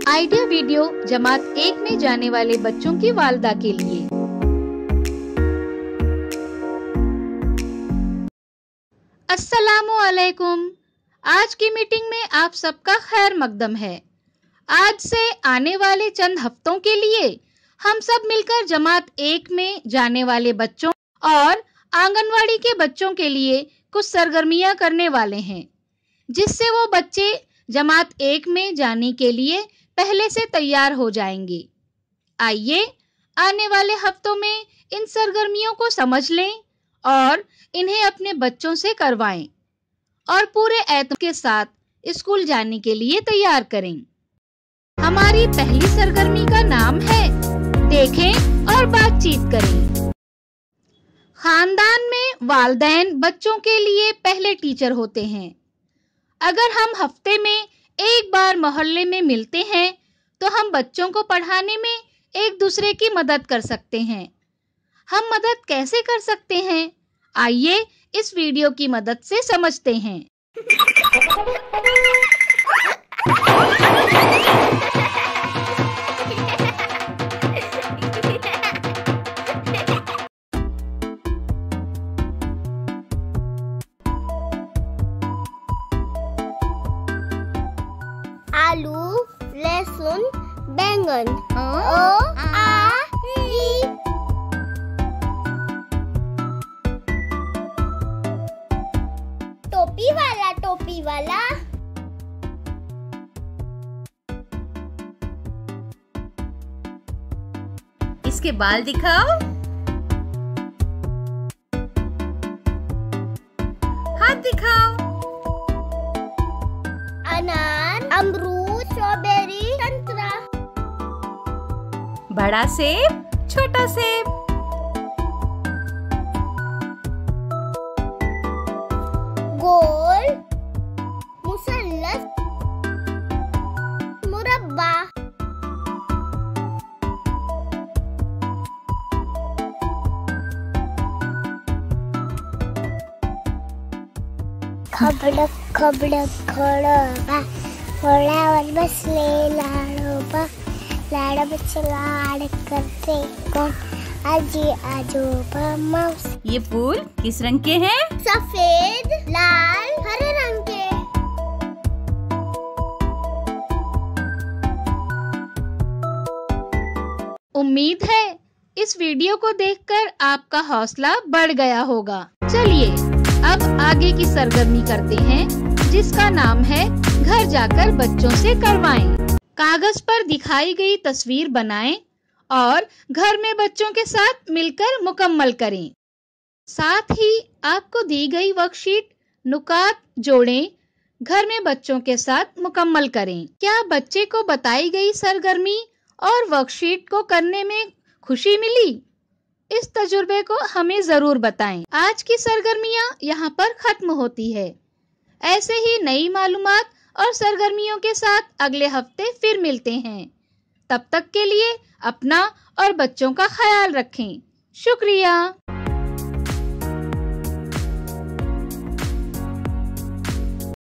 Idea video जमात 1 में जाने वाले बच्चों की वालदा के लिए। अस्सलामु अलैकुम। आज की मीटिंग में आप सबका खैर मकदम है। आज से आने वाले चंद हफ्तों के लिए हम सब मिलकर जमात 1 में जाने वाले बच्चों और आंगनवाड़ी के बच्चों के लिए कुछ सरगर्मियां करने वाले हैं, जिससे वो बच्चे जमात 1 में जाने के लिए पहले से तैयार हो जाएंगे। आइए आने वाले हफ्तों में इन सरगर्मियों को समझ लें और इन्हें अपने बच्चों से करवाएं और पूरे एतम के साथ स्कूल जाने के लिए तैयार करें। हमारी पहली सरगर्मी का नाम है देखें और बातचीत करें। खानदान में वालिदैन बच्चों के लिए पहले टीचर होते हैं। अगर हम हफ्ते में एक बार मोहल्ले में मिलते हैं तो हम बच्चों को पढ़ाने में एक दूसरे की मदद कर सकते हैं। हम मदद कैसे कर सकते हैं, आइए इस वीडियो की मदद से समझते हैं। आलू, लहसुन, बैंगन। ओ आ ई। टोपी वाला, टोपी वाला। इसके बाल दिखाओ। हाथ दिखाओ। अनार, अमरूद, स्ट्रॉबेरी, संतरा। बड़ा सेब, छोटा सेब। गोल, मुसल्लस, मुरब्बा। खबडक खबडक खडोबा, घोड्यावर बसले लाडोबा, लाडोबाचे लाड करते कोण, आजी आजोबा मौसी। ये फूल किस रंग के हैं? सफेद, लाल, हरे रंग के। उम्मीद है इस वीडियो को देखकर आपका हौसला बढ़ गया होगा। चलिए अब आगे की सरगर्मी करते हैं, जिसका नाम है घर जाकर बच्चों से करवाएं। कागज पर दिखाई गई तस्वीर बनाएं और घर में बच्चों के साथ मिलकर मुकम्मल करें। साथ ही आपको दी गई वर्कशीट नुकात जोड़ें, घर में बच्चों के साथ मुकम्मल करें। क्या बच्चे को बताई गई सरगर्मी और वर्कशीट को करने में खुशी मिली? इस तजुर्बे को हमें जरूर बताएं। आज की सरगर्मियां यहाँ पर खत्म होती है। ऐसे ही नई मालूमात और सरगर्मियों के साथ अगले हफ्ते फिर मिलते हैं। तब तक के लिए अपना और बच्चों का ख्याल रखें। शुक्रिया।